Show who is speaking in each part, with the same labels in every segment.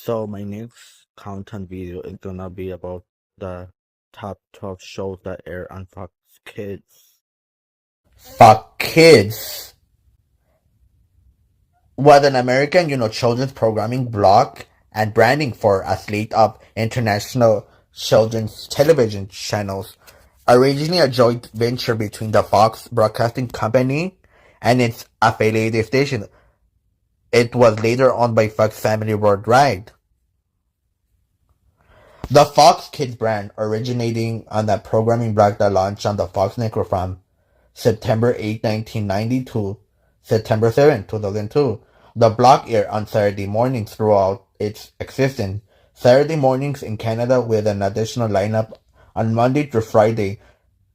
Speaker 1: So my next content video is gonna be about the top 12 shows that air on Fox Kids.
Speaker 2: FoxKids was an American, children's programming blog and branding for a slate of international children's television channels. Originally a joint venture between the Fox Broadcasting Company and its affiliated station, it was later owned by Fox Family Worldwide. The Fox Kids brand, originating on a programming block that launched on the Fox network from September 8, 1990 to September 7, 2002. The block aired on Saturday mornings throughout its existence. Saturday mornings in Canada with an additional lineup on Monday through Friday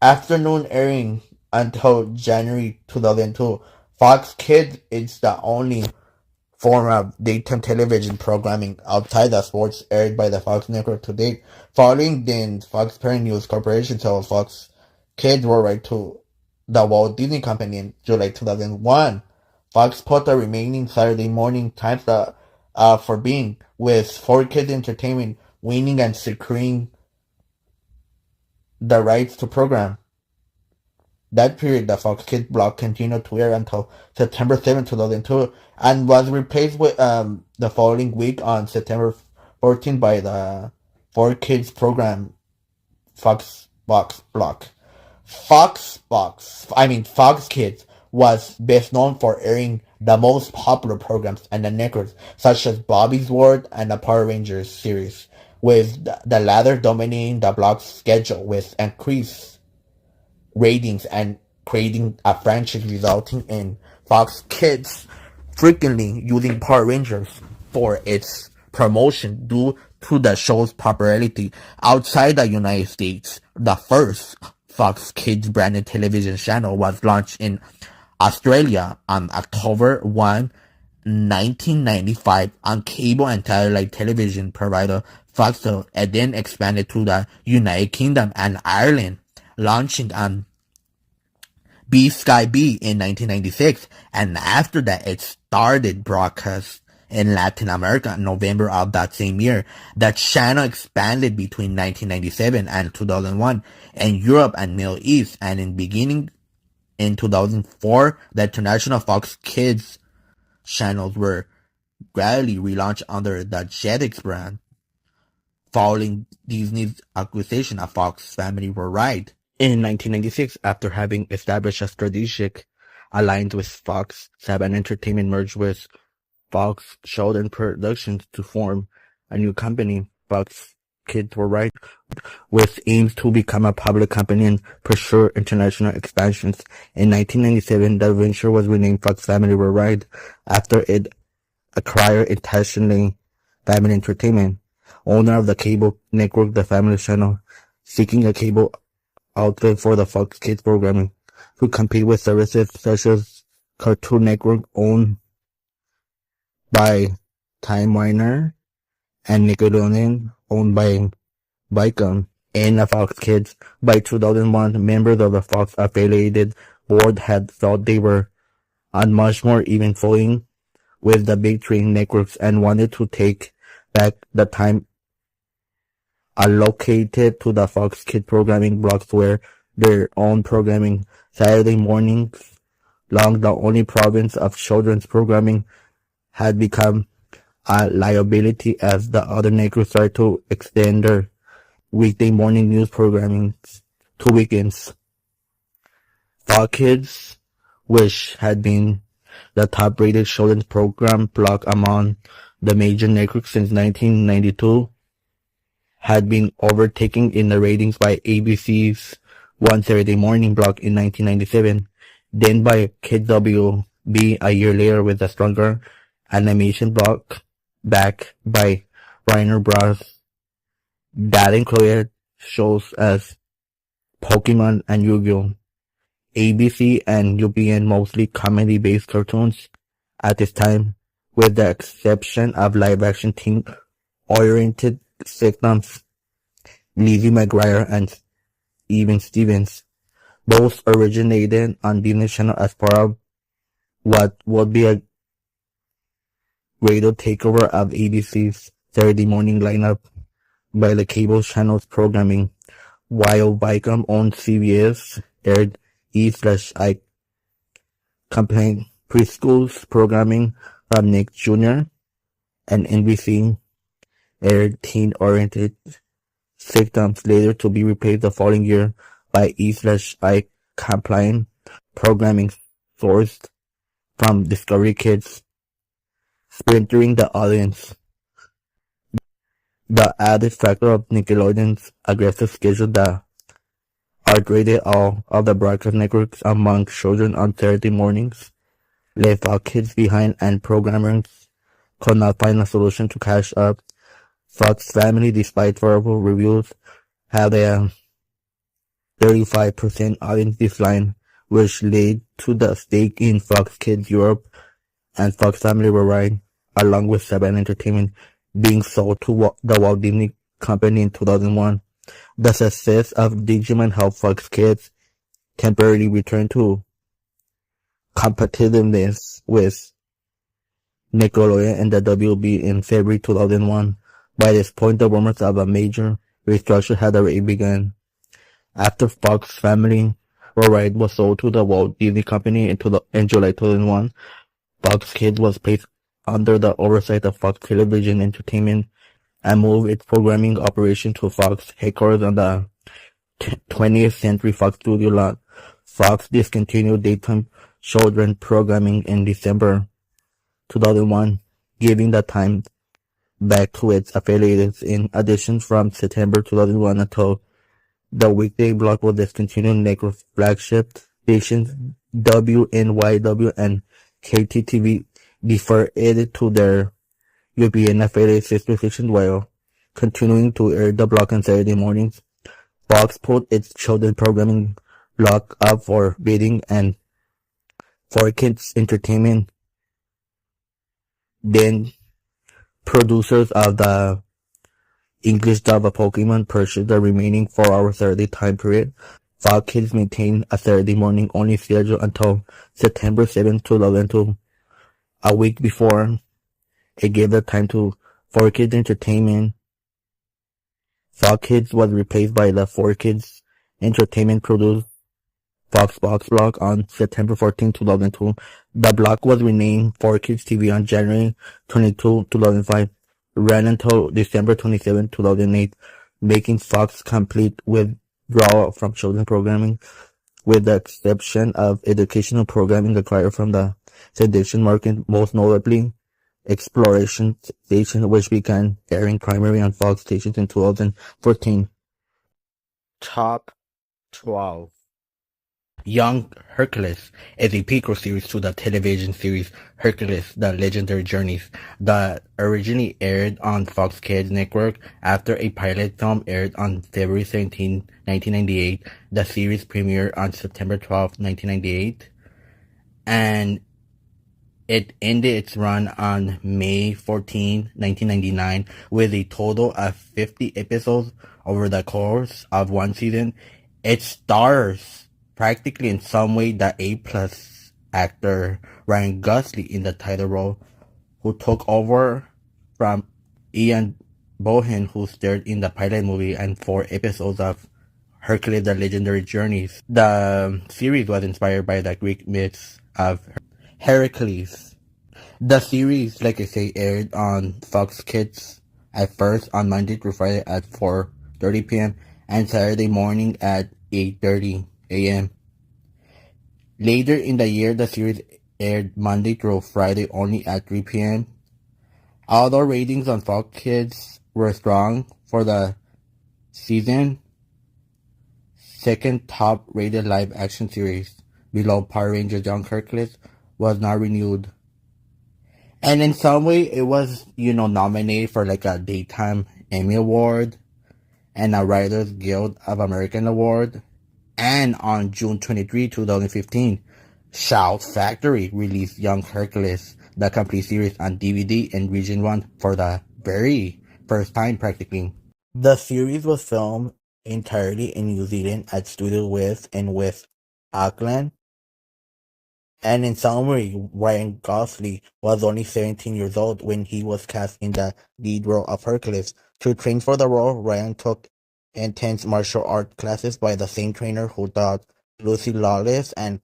Speaker 2: afternoon airing until January 2002. Fox Kids is the only form of daytime television programming outside of sports aired by the Fox network to date. Following then, Fox Parent News Corporation sold Fox Kids worldwide to the Walt Disney Company in July 2001. Fox put the remaining Saturday morning times for being, with 4Kids Entertainment winning and securing the rights to program. That period, the Fox Kids block continued to air until September 7, 2002, and was replaced with the following week on September 14 by the 4Kids program Fox Box block. Fox Kids was best known for airing the most popular programs and the networks, such as Bobby's World and the Power Rangers series, with the latter dominating the block's schedule with increased ratings and creating a franchise, resulting in Fox Kids frequently using Power Rangers for its promotion due to the show's popularity outside the United States. The first Fox Kids branded television channel was launched in Australia on October 1, 1995 on cable and satellite television provider Foxtel, and then expanded to the United Kingdom and Ireland, launching on Sky B in 1996, and after that it started broadcast in Latin America in November of that same year. The channel expanded between 1997 and 2001 in Europe and Middle East, and beginning in 2004, the international Fox Kids channels were gradually relaunched under the Jetix brand, following Disney's acquisition of Fox Family Worldwide. In 1996, after having established a strategic alliance with Fox, Saban Entertainment merged with Fox Children Productions to form a new company, Fox Kids Worldwide, with aims to become a public company and pursue international expansions. In 1997, the venture was renamed Fox Family Worldwide after it acquired intentionally Family Entertainment, owner of the cable network The Family Channel, seeking a cable outlet for the Fox Kids programming, to compete with services such as Cartoon Network, owned by Time Warner, and Nickelodeon, owned by Viacom, and the Fox Kids. By 2001, members of the Fox affiliated board had thought they were on much more even footing with the big three networks and wanted to take back the time allocated to the Fox Kids programming blocks where their own programming. Saturday mornings, long the only province of children's programming, had become a liability as the other networks started to extend their weekday morning news programming to weekends. Fox Kids, which had been the top-rated children's program block among the major networks since 1992, had been overtaken in the ratings by ABC's One Saturday Morning block in 1997, then by KWB a year later with a stronger animation block backed by Warner Bros. That included shows as Pokemon and Yu-Gi-Oh! ABC and UPN mostly comedy-based cartoons at this time, with the exception of live-action teen-oriented sitcoms Lizzie McGuire and Even Stevens. Both originated on Disney Channel as part of what would be a radio takeover of ABC's
Speaker 1: Saturday morning lineup by the cable channel's programming, while Viacom-owned CBS aired E/I Campaign Preschool's programming from Nick Jr., and NBC aired teen-oriented sitcoms, later to be replaced the following year by E/I Campaign programming sourced from Discovery Kids, splintering the audience. The added factor of Nickelodeon's aggressive schedule that outrated all of the broadcast networks among children on Saturday mornings left FoxKids behind, and programmers could not find a solution to catch up. Fox Family, despite favorable reviews, had a 35% audience decline, which led to the stake in Fox Kids Europe and Fox Family Worldwide, along with Saban Entertainment, being sold to the Walt Disney Company in 2001. The success of Digimon helped Fox Kids temporarily return to competitiveness with Nickelodeon and the WB in February 2001. By this point, the rumors of a major restructure had already begun. After Fox Family Worldwide was sold to the Walt Disney Company in July 2001, Fox Kids was placed under the oversight of Fox Television Entertainment and moved its programming operation to Fox headquarters on the 20th Century Fox Studio lot. Fox discontinued daytime children programming in December 2001, giving the time back to its affiliates. In addition, from September 2001 until the weekday block was discontinued, network flagship stations WNYW and KTTV deferred it to their European affiliate sister stations while continuing to air the block on Saturday mornings. Fox put its children programming block up for bidding, and 4Kids Entertainment, then producers of the English dub of Pokemon, purchased the remaining 4-hour Saturday time period. Fox Kids maintained a Saturday morning only schedule until September 7, 2002. A week before it gave the time to 4Kids Entertainment, Fox Kids was replaced by the 4Kids Entertainment produced Fox Box block on September 14, 2002. The block was renamed 4Kids TV on January 22, 2005, ran until December 27, 2008, making Fox complete withdrawal from children's programming, with the exception of educational programming acquired from the syndication market, most notably Exploration Station, which began airing primarily on Fox stations in 2014. Top 12. Young Hercules is a prequel series to the television series Hercules: The Legendary Journeys that originally aired on Fox Kids network. After a pilot film aired on February 17, 1998, the series premiered on September 12, 1998, and it ended its run on May 14, 1999, with a total of 50 episodes over the course of one season. It stars, practically in some way, the A-plus actor Ryan Gosling in the title role, who took over from Ian Bohen, who starred in the pilot movie and 4 episodes of Hercules: The Legendary Journeys. The series was inspired by the Greek myths of Heracles. The series, like I say, aired on Fox Kids at first on Monday through Friday at 4:30 p.m. and Saturday morning at 8:30 a.m. Later in the year, the series aired Monday through Friday only at 3 p.m. Although ratings on Fox Kids were strong for the season, second top rated live action series, below Power Rangers Young Hercules, was not renewed. And in some way, it was, nominated for like a Daytime Emmy Award and a Writers Guild of American Award. And on June 23, 2015, Shout Factory released Young Hercules, the complete series, on DVD in Region 1 for the very first time, practically. The series was filmed entirely in New Zealand at Studio West in West Auckland,
Speaker 2: And in summary, Ryan Gosling was only 17 years old when he was cast in the lead role of Hercules. To train for the role, Ryan took intense martial art classes by the same trainer who taught Lucy Lawless and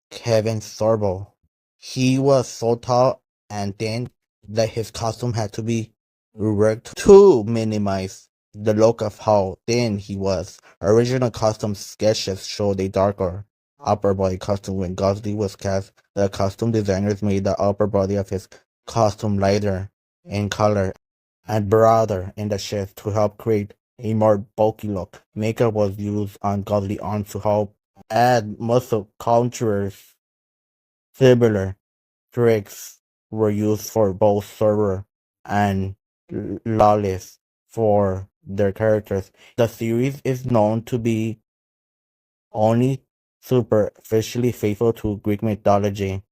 Speaker 2: Kevin Sorbo. He was so tall and thin that his costume had to be reworked to minimize the look of how thin he was. Original costume sketches showed a darker upper body costume. When Gosling was cast, the costume designers made the upper body of his costume lighter in color and broader in the chest to help create a more bulky look. Makeup was used on Gosling's arms to help add muscle contours. Similar tricks were used for both Server and Lawless for their characters. The series is known to be only superficially faithful to Greek mythology,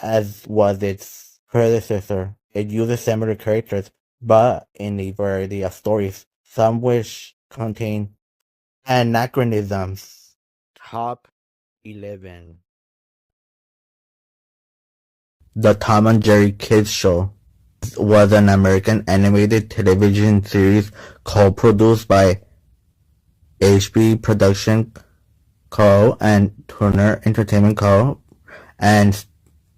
Speaker 2: as was its predecessor. It uses similar characters, but in a variety of stories, some which contain anachronisms. Top 11. The Tom and Jerry Kids Show was an American animated television series co-produced by HB Production Co. and Turner Entertainment Co. and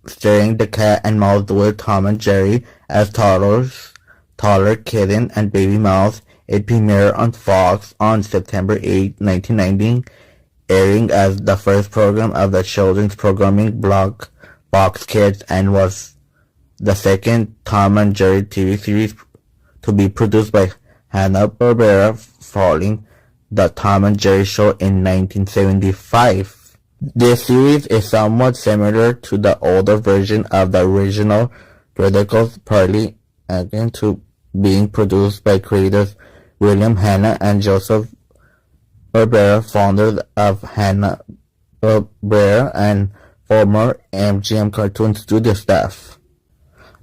Speaker 2: starring the cat and mouse duo Tom and Jerry as Toddler Kitten and Baby Mouse. It premiered on Fox on September 8, 1990, airing as the first program of the children's programming block FoxKids and was the second Tom and Jerry TV series to be produced by Hanna-Barbera following The Tom and Jerry Show in 1975. This series is somewhat similar to the older version of the original Ridiculous, partly again to being produced by creators William Hanna and Joseph Barbera, founders of Hanna-Barbera and former MGM Cartoon Studio staff.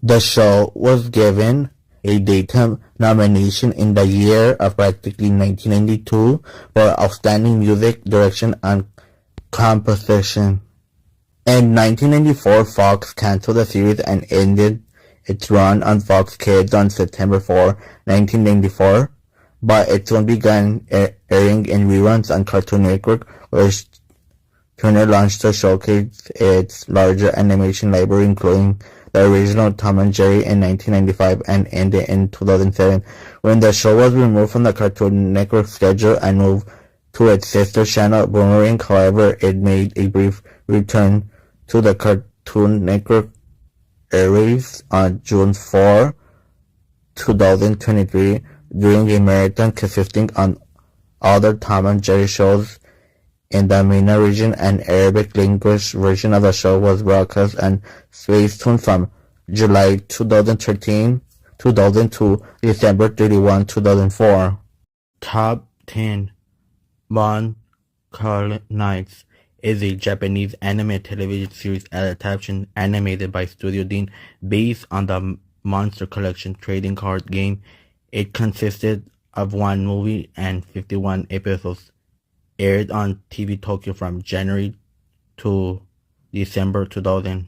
Speaker 2: The show was given a Daytime nomination in the year of practically 1992 for Outstanding Music Direction and Composition. In 1994, Fox canceled the series and ended its run on Fox Kids on September 4, 1994, but it soon began airing in reruns on Cartoon Network, where Turner launched to showcase its larger animation library, including the original Tom and Jerry in 1995 and ended in 2007, when the show was removed from the Cartoon Network schedule and moved to its sister channel Boomerang. However, it made a brief return to the Cartoon Network airwaves on June 4, 2023, during a marathon consisting on other Tom and Jerry shows in the MENA region. An Arabic language version of the show was broadcast on Spacetoon from July 2013 to December 31, 2004. Top 10. Mon Nights is a Japanese anime television series adaptation animated by Studio Dean based on the Monster Collection trading card game. It consisted of one movie and 51 episodes. Aired on TV Tokyo from January to December 2000.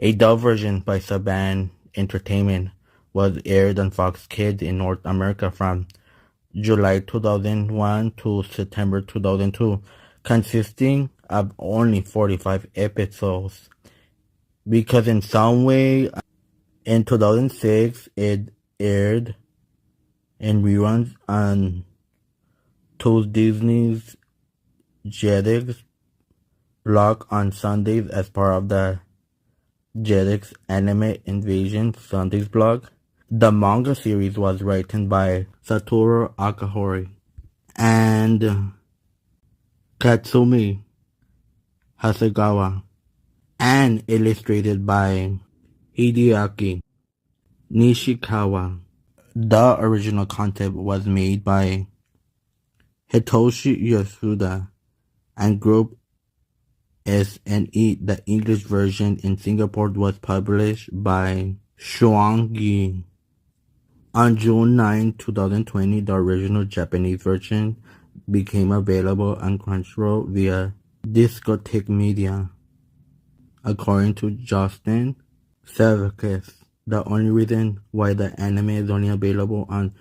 Speaker 2: A dub version by Saban Entertainment was aired on Fox Kids in North America from July 2001 to September 2002, consisting of only 45 episodes. Because in some way, in 2006, it aired in reruns on Disney's Jetix block on Sundays as part of the Jetix Anime Invasion Sundays block. The manga series was written by Satoru Akahori and Katsumi Hasegawa and illustrated by Hideaki Nishikawa. The original content was made by Hitoshi Yasuda and Group SNE. The English version in Singapore was published by Shuangyi. On June 9, 2020, the original Japanese version became available on Crunchyroll via Discotek Media.
Speaker 1: According to Justin Sevkis, the only reason why the anime is only available on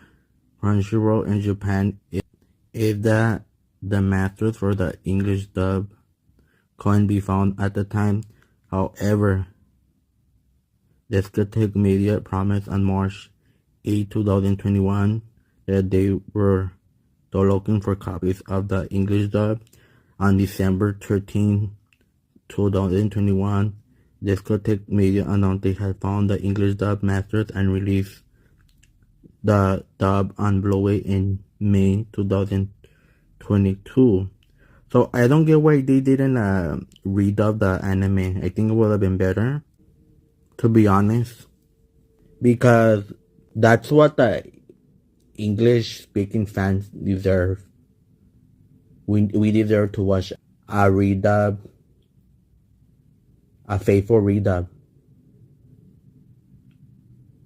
Speaker 1: Crunchyroll in Japan is that the masters for the English dub couldn't be found at the time. However, Discotheque Media promised on March 8, 2021 that they were still looking for copies of the English dub. On December 13, 2021, Discotheque Media announced they had found the English dub masters and released the dub on Blu-ray in May 2022. So I don't get why they didn't redub the anime. I think it would have been better, to be honest, because that's what the English speaking fans deserve. We deserve to watch a redub, a faithful redub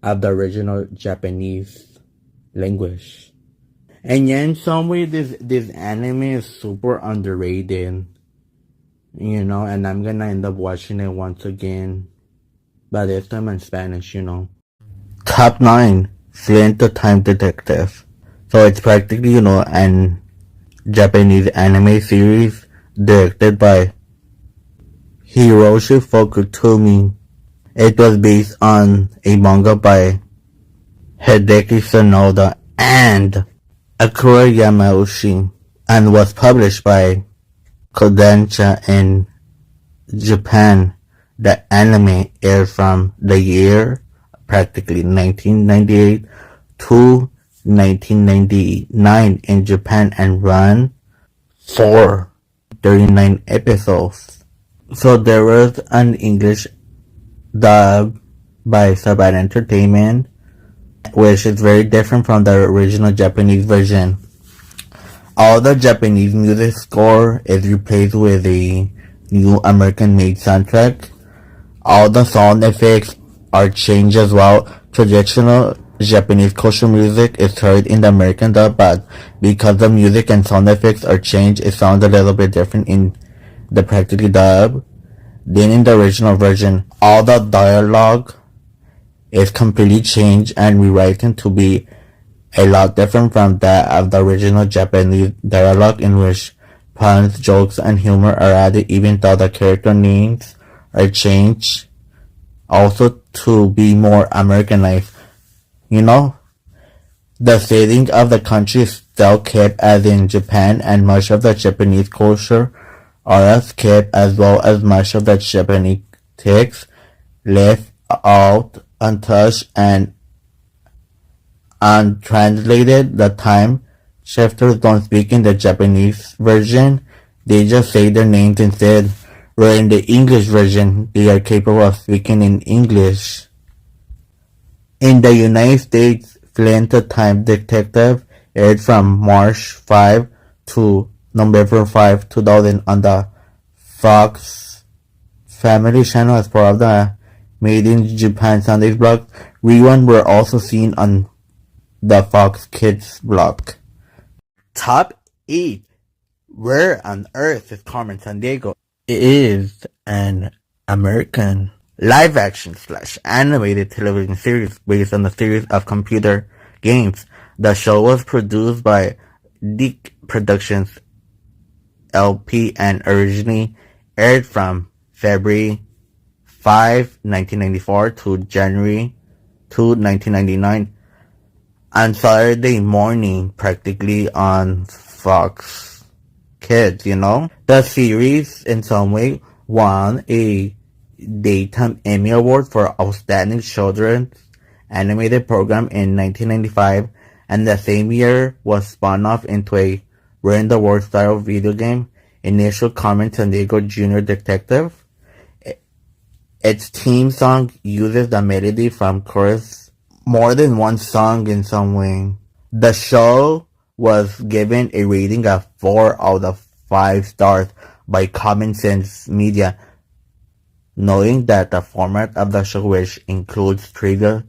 Speaker 1: of the original Japanese language. And yeah, in some way, this anime is super underrated, you know, and I'm gonna end up watching it once again, but this time in Spanish, you know. Top 9, Silent Time Detective. So it's practically, you know, an Japanese anime series directed by Hiroshi Fukutumi. It was based on a manga by Hideki Sonoda and Akira Yamauchi and was published by Kodansha in Japan. The anime aired from the year practically 1998 to 1999 in Japan and ran for 39 episodes. So there was an English dub by Saban Entertainment, which is very different from the original Japanese version. All the Japanese music score is replaced with a new American-made soundtrack. All the sound effects are changed as well. Traditional Japanese culture music is heard in the American dub, but because the music and sound effects are changed, it sounds a little bit different in the practically dub than in the original version. All the dialogue is completely changed and rewritten to be a lot different from that of the original Japanese dialogue, in which puns, jokes, and humor are added even though the character names are changed also to be more Americanized. You know, the setting of the country is still kept as in Japan, and much of the Japanese culture are kept, as well as much of the Japanese text left out untouched and untranslated. The time shifters don't speak in the Japanese version, they just say their names instead, where in the English version, they are capable of speaking in English. In the United States, Flint the Time Detective aired from March 5 to November 5, 2000 on the Fox Family Channel as part of the Made in Japan Sundays blog. Reruns were also seen on the FoxKids blog. Top 8. Where on Earth is Carmen Sandiego? It is an American live-action / animated television series based on a series of computer games. The show was produced by Dick Productions LP and originally aired from February 5, 1994 to January 2, 1999 on Saturday morning, practically on Fox Kids, you know. The series in some way won a Daytime Emmy Award for Outstanding Children's Animated Program in 1995, and the same year was spun off into a Where in the World style video game, Initial Carmen Sandiego Jr. Detective. Its theme song uses the melody from chorus more than one song in some way. The show was given a rating of 4 out of 5 stars by Common Sense Media, noting that the format of the show, which includes trivia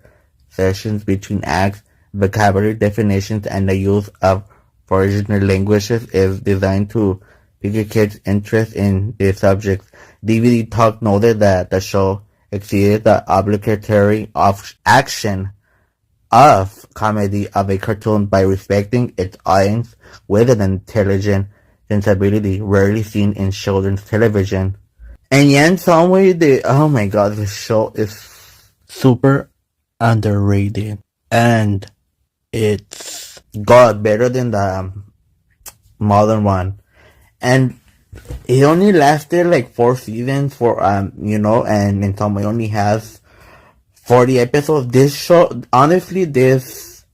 Speaker 1: sessions between acts, vocabulary definitions, and the use of original languages, is designed to piqued kids' interest in these subjects. DVD Talk noted that the show exceeded the obligatory of action of comedy of a cartoon by respecting its audience with an intelligent sensibility rarely seen in children's television. And yeah, in some way, oh my god, this show is super underrated. And it's got better than the modern one. And it only lasted like 4 seasons for, and in some way only has 40 episodes. This show, honestly, this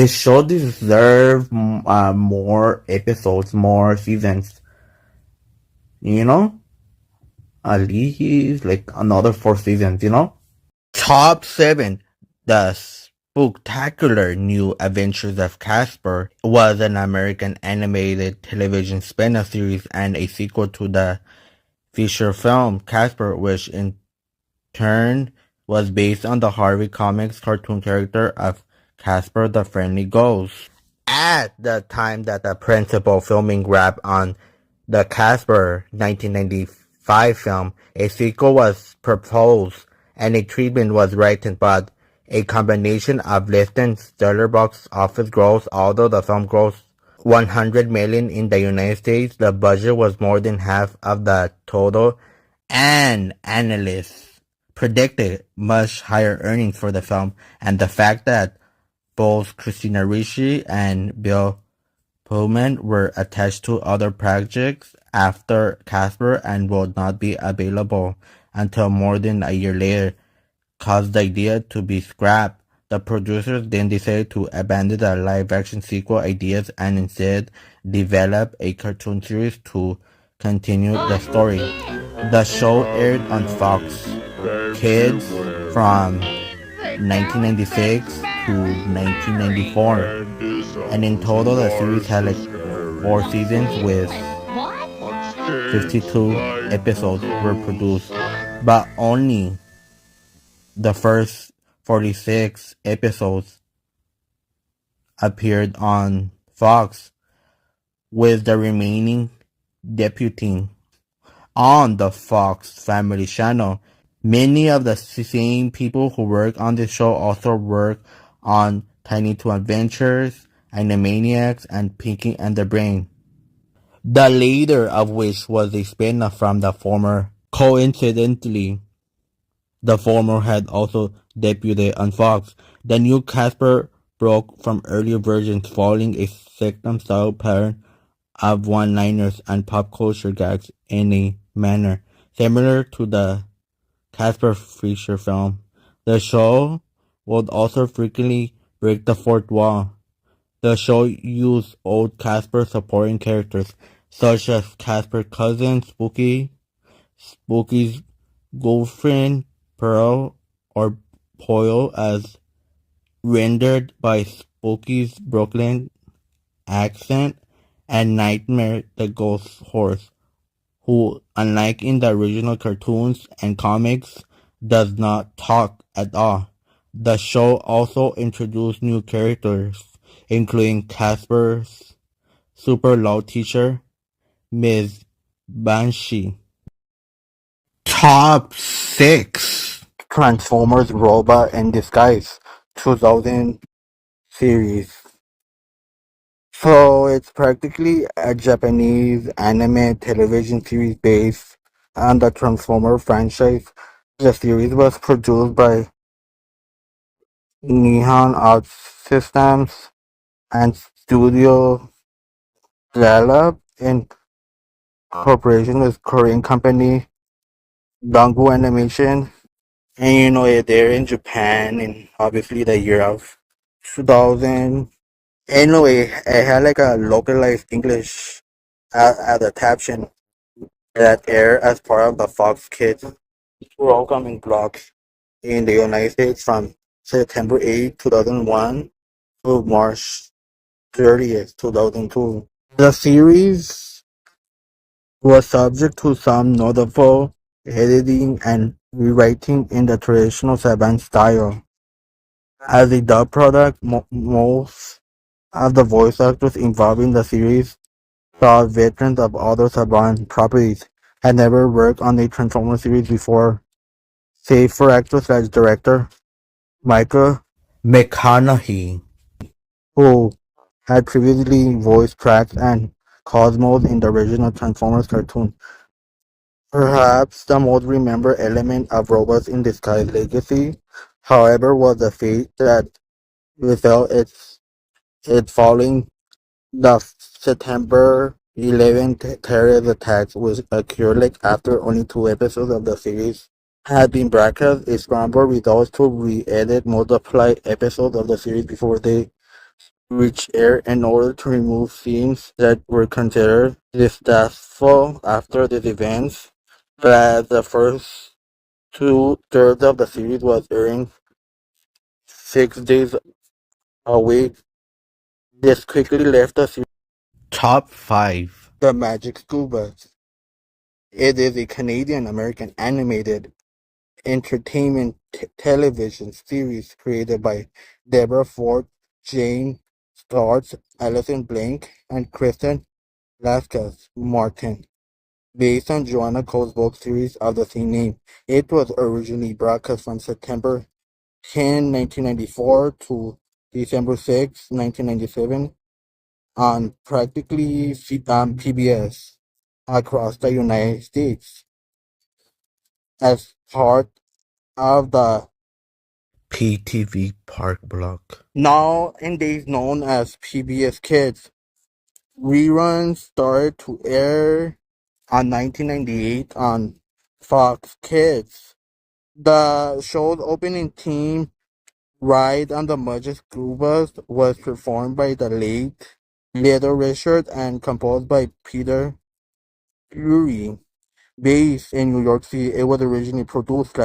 Speaker 1: show deserves more episodes, more seasons. You know, at least like another 4 seasons. Top 7. The Spectacular New Adventures of Casper was an American animated television spin-off series and a sequel to the feature film Casper, which in turn was based on the Harvey Comics cartoon character of Casper the Friendly Ghost. At the time that the principal filming wrapped on the Casper 1995 film, a sequel was proposed and a treatment was written, but a combination of less than stellar box office gross. Although the film grossed 100 million in the United States, the budget was more than half of the total, and analysts predicted much higher earnings for the film, and the fact that both Christina Ricci and Bill Pullman were attached to other projects after Casper and would not be available until more than a year later caused the idea to be scrapped. The producers then decided to abandon the live-action sequel ideas and instead develop a cartoon series to continue the story. The show aired on Fox Kids from 1996 to 1994, and in total the series had like 4 seasons with 52 episodes were produced, but only the first 46 episodes appeared on Fox, with the remaining debuting on the Fox Family Channel. Many of the same people who work on this show also work on Tiny Toon Adventures, Animaniacs, and Pinky and the Brain, the later of which was a spin-off from the former. Coincidentally, the former had also debuted on Fox. The new Casper broke from earlier versions, following a sitcom-style pattern of one-liners and pop culture gags in a manner similar to the Casper feature film. The show would also frequently break the fourth wall. The show used old Casper supporting characters such as Casper's cousin Spooky, Spooky's girlfriend Pearl or Poyle, as rendered by Spooky's Brooklyn accent, and Nightmare the Ghost Horse, who, unlike in the original cartoons and comics, does not talk at all. The show also introduced new characters, including Casper's super law teacher, Ms. Banshee. Top 6. Transformers Robot in Disguise 2000 series. So it's practically a Japanese anime television series based on the Transformer franchise. The series was produced by Nihon Art Systems and Studio Lalab in cooperation with Korean company Dongbu Animation. And they're in Japan in obviously the year of 2000. Anyway, it had like a localized English adaptation that aired as part of the Fox Kids programming blocks in the United States from September 8, 2001 to March 30th, 2002. The series was subject to some notable editing and rewriting in the traditional Saban style. As a dub product, most of the voice actors involved in the series The veterans of other Saban properties had never worked on a Transformers series before, save for actor/director Michael,
Speaker 2: McConaughey.
Speaker 1: who had previously voiced Trax and Cosmos in the original Transformers cartoon. Perhaps the most remembered element of Robots in Disguise legacy, however, was the fate that befell it following the September 11th terrorist attacks, which occurred after only 2 episodes of the series had been broadcast. A scramble results to re-edit multiple episodes of the series before they reach air in order to remove scenes that were considered distasteful after these events. But as the first two-thirds of the series was airing 6 days a week, this quickly left the series.
Speaker 2: Top 5.
Speaker 1: The Magic Scuba. It is a Canadian-American animated entertainment television series created by Deborah Ford, Jane Starts, Alison Blank, and Kristen Lascaz Martin. Based on Joanna Cole's book series of the same name, it was originally broadcast from September 10, 1994 to December 6, 1997 on practically PBS across the United States as part of the
Speaker 2: PTV Park Block.
Speaker 1: nowadays known as PBS Kids. Reruns started to air on 1998 on Fox Kids. The show's opening theme, Ride on the Magic School Bus, was performed by the late Little Richard and composed by Peter Urie. Based in New York City, it was originally produced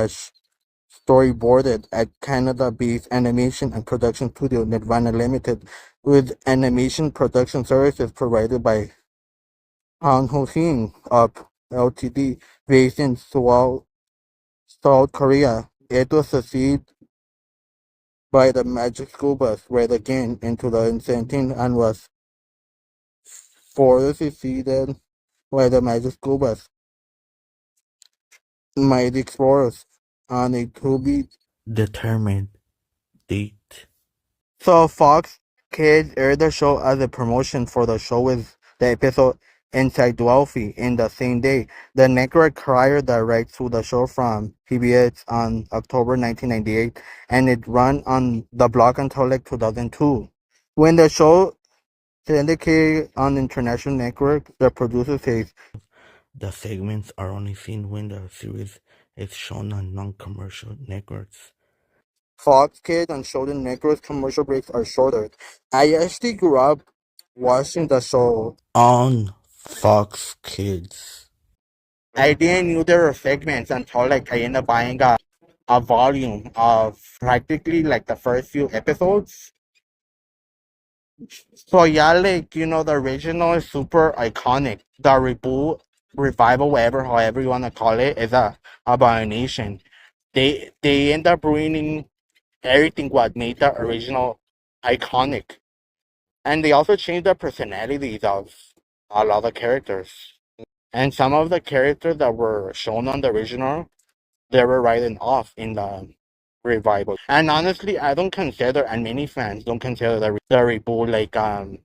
Speaker 1: storyboarded at Canada-based animation and production studio Nirvana Limited, with animation production services provided by Han Ho-sing of Ltd. Based in Seoul, South Korea. It was succeeded by the Magic School Bus right again in 2017 and was further succeeded by the Magic School Bus Mighty Explorers on a to-be.
Speaker 2: Determined date.
Speaker 1: So Fox Kids aired the show as a promotion for the show with the episode Inside Dwelfie in the same day. The network acquired the rights to the show from PBS on October 1998 and it ran on the block until 2002. When the show syndicated on international network, the producer says
Speaker 2: The segments are only seen when the series is shown on non-commercial networks.
Speaker 1: Fox Kids and Shonen Network's commercial breaks are shorter. I actually grew up watching the show.
Speaker 2: On Fox Kids.
Speaker 1: I didn't know there were segments until I ended up buying a volume of practically the first few episodes. So yeah, the original is super iconic. The reboot, revival, whatever, however you wanna call it, is a abomination. They end up ruining everything what made the original iconic. And they also changed the personalities of a lot of characters. And some of the characters that were shown on the original, they were written off in the revival. And honestly, I don't consider, and many fans don't consider the reboot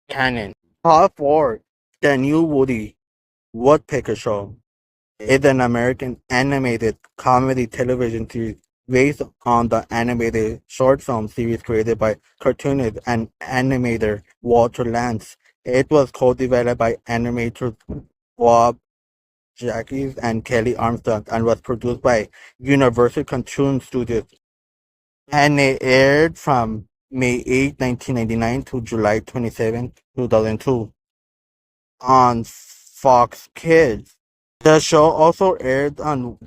Speaker 1: canon. Top 4, The New Woody Woodpecker Show is an American animated comedy television series based on the animated short film series created by cartoonist and animator Walter Lantz. It was co-developed by animators Bob Jacques and Kelly Armstrong and was produced by Universal Cartoon Studios. And it aired from May 8, 1999 to July 27, 2002 on Fox Kids. The show also aired on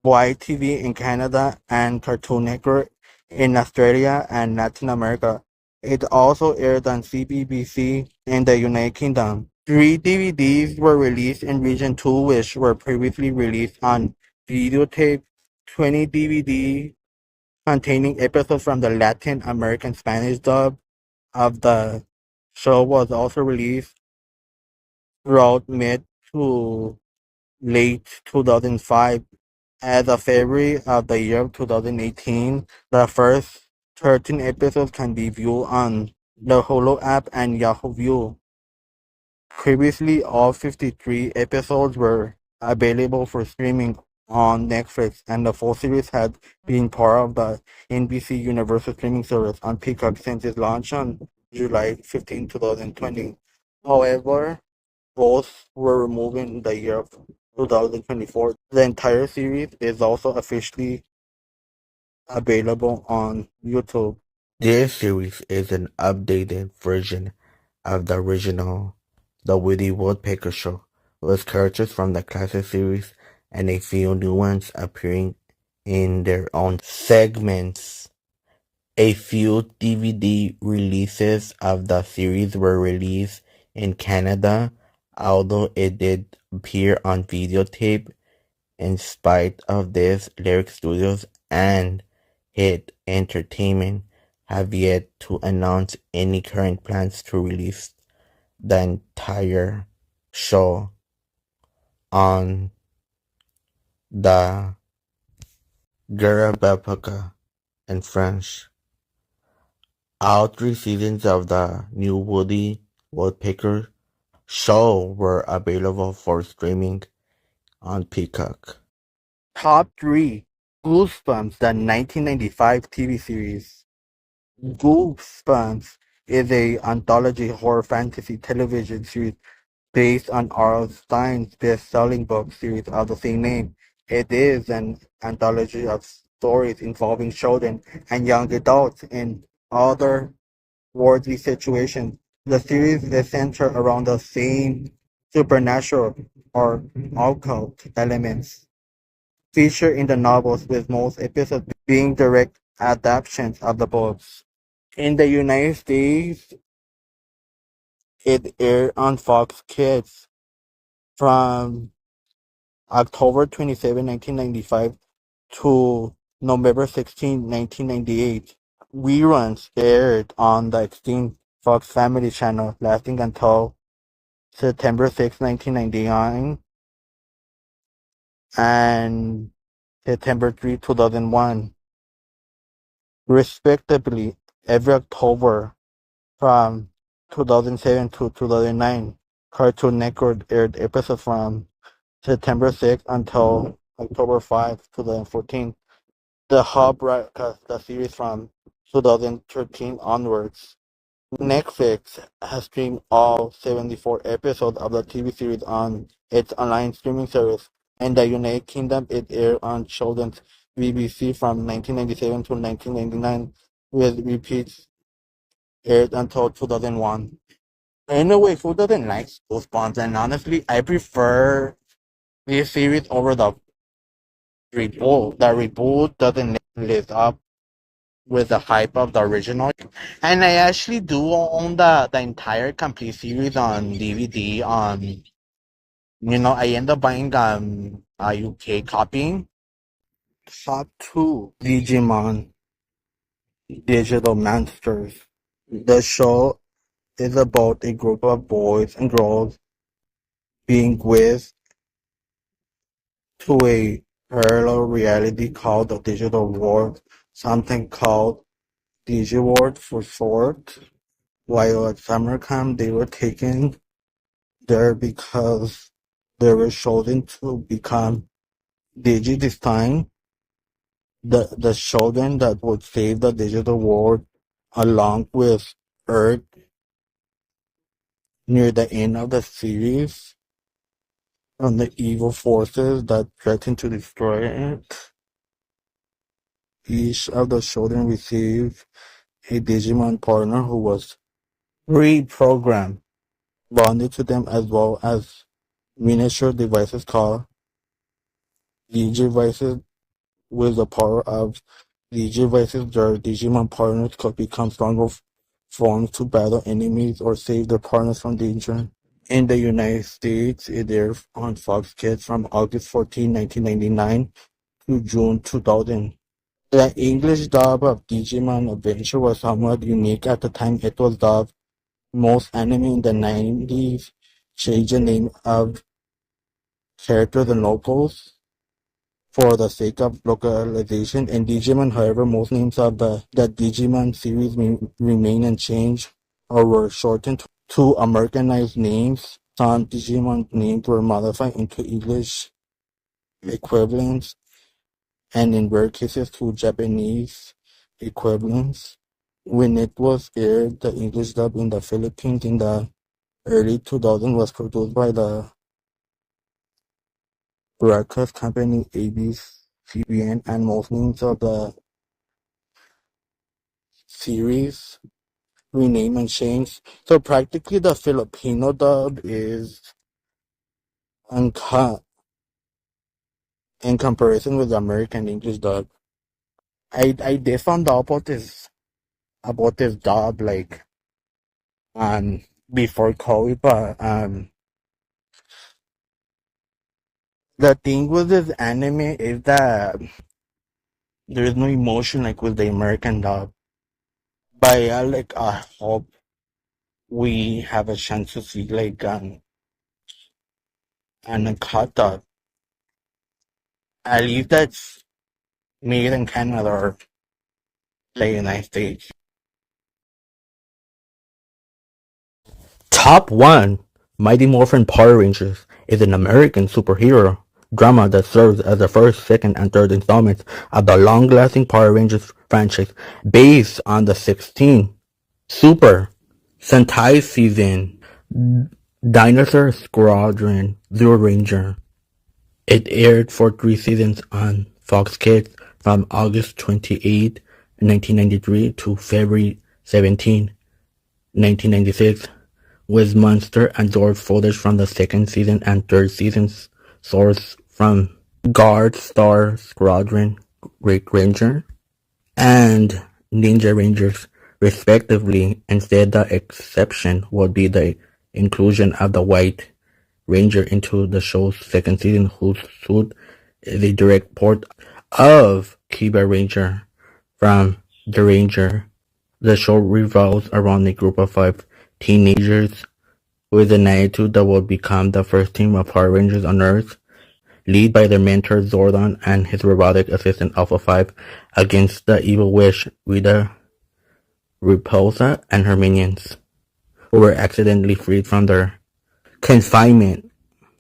Speaker 1: YTV in Canada and Cartoon Network in Australia and Latin America. It also aired on CBBC in the United Kingdom. 3 DVDs were released in Region 2, which were previously released on videotape. 20 DVD containing episodes from the Latin American Spanish dub of the show was also released. throughout mid to late 2005. As of February of the year 2018, the first 13 episodes can be viewed on the Hulu app and Yahoo View. Previously, all 53 episodes were available for streaming on Netflix, and the full series had been part of the NBC Universal streaming service on Peacock since its launch on July 15, 2020. However, both were removed in the year of 2024. The entire series is also officially available on YouTube.
Speaker 2: This series is an updated version of the original The Woody Woodpecker Show, with characters from the classic series and a few new ones appearing in their own segments. A few DVD releases of the series were released in Canada, although it did appear on videotape. In spite of this, Lyric Studios and Hit Entertainment have yet to announce any current plans to release the entire show on the Garabapaka in French. All three seasons of the new Woody Woodpecker show were available for streaming on Peacock.
Speaker 1: Top 3 Goosebumps, the 1995 TV series. Goosebumps is a anthology horror fantasy television series based on R.L. Stein's best-selling book series of the same name. It is an anthology of stories involving children and young adults in other worldly situations. The series is centered around the same supernatural or occult elements featured in the novels, with most episodes being direct adaptations of the books. In the United States, it aired on Fox Kids from October 27, 1995 to November 16, 1998. Reruns aired on the extinct Fox Family Channel, lasting until September 6, 1999 and September 3, 2001, respectively, every October from 2007 to 2009. Cartoon Network aired episodes from September 6 until October 5, 2014. The Hub broadcast the series from 2013 onwards. Netflix has streamed all 74 episodes of the TV series on its online streaming service. In the United Kingdom, it aired on children's BBC from 1997 to 1999, with repeats aired until 2001. Anyway, who doesn't like Goosebumps? And honestly, I prefer this series over the reboot. The reboot doesn't live up with the hype of the original. And I actually do own the entire complete series on DVD. I end up buying a UK copy. Top 2 Digimon Digital Monsters. The show is about a group of boys and girls being whisked to a parallel reality called the digital world, something called DigiWorld for short. While at summer camp, they were taken there because they were chosen to become Digi the children that would save the digital world along with Earth near the end of the series from the evil forces that threatened to destroy it. Each of the children received a Digimon partner who was reprogrammed, bonded to them, as well as miniature devices called Digivices. With the power of Digivices, their Digimon partners could become stronger forms to battle enemies or save their partners from danger. In the United States, it aired on Fox Kids from August 14, 1999 to June 2000. The English dub of Digimon Adventure was somewhat unique at the time it was dubbed. Most anime in the 90s change the name of characters and locals for the sake of localization. In Digimon, however, most names of the Digimon series remain unchanged or were shortened to Americanized names. Some Digimon names were modified into English equivalents, and in rare cases to Japanese equivalents. When it was aired, the English dub in the Philippines in the early 2000s was produced by the broadcast company ABS-CBN, and most names of the series rename and change. So practically the Filipino dub is uncut in comparison with the American English dub. I did found out about this dub like before COVID, but the thing with this anime is that there is no emotion like with the American dub. But yeah, like I hope we have a chance to see like an cut dub. At least that's made in Canada or the United States. Top 1 Mighty Morphin Power Rangers is an American superhero drama that serves as the first, second, and third installments of the long-lasting Power Rangers franchise based on the 16 Super Sentai season Dinosaur Squadron Zero Ranger. It aired for 3 seasons on FoxKids from August 28, 1993 to February 17, 1996, with monster and Zord footage from the second season and third seasons sourced from Guard Star Squadron Ranger and Ninja Rangers, respectively. Instead, the exception would be the inclusion of the White Ranger into the show's second season, whose suit is a direct port of Kiba Ranger from The Ranger. The show revolves around a group of 5 teenagers with an attitude that will become the first team of Power Rangers on Earth, led by their mentor Zordon and his robotic assistant Alpha 5 against the evil witch Rita Repulsa and her minions, who were accidentally freed from their confinement.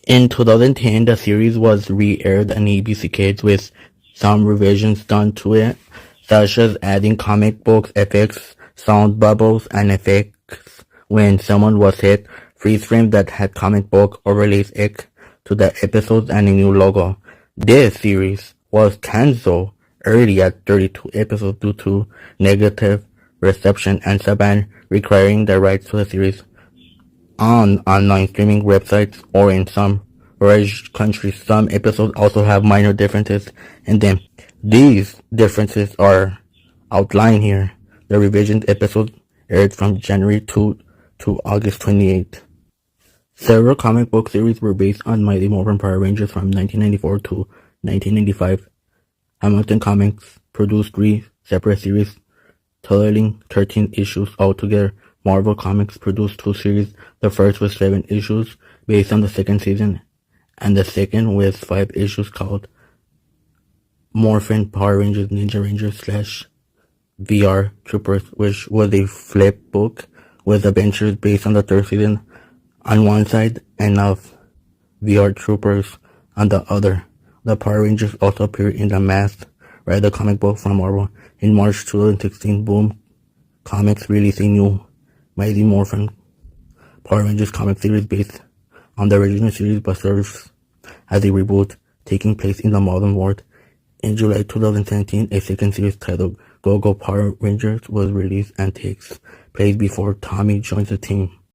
Speaker 1: In 2010, the series was re-aired on ABC Kids with some revisions done to it, such as adding comic book effects, sound bubbles, and effects when someone was hit, freeze frames that had comic book overlays to the episodes, and a new logo. This series was cancelled early at 32 episodes due to negative reception and Saban requiring the rights to the series on online streaming websites, or in some rich countries. Some episodes also have minor differences in them. These differences are outlined here. The revision episode aired from January 2 to August 28. Several comic book series were based on Mighty Morphin Power Rangers from 1994 to 1995. Hamilton Comics produced 3 separate series totaling 13 issues altogether. Marvel Comics produced 2 series, the first with 7 issues based on the second season, and the second with 5 issues called Morphin Power Rangers Ninja Rangers / VR Troopers, which was a flip book with adventures based on the third season on one side and of VR Troopers on the other. The Power Rangers also appeared in the Masked Rider comic book from Marvel. In March 2016, Boom Comics released a new Mighty Morphin Power Rangers comic series based on the original series but serves as a reboot, taking place in the modern world. In July 2017, a second series titled Go Go Power Rangers was released and takes place before Tommy joins the team.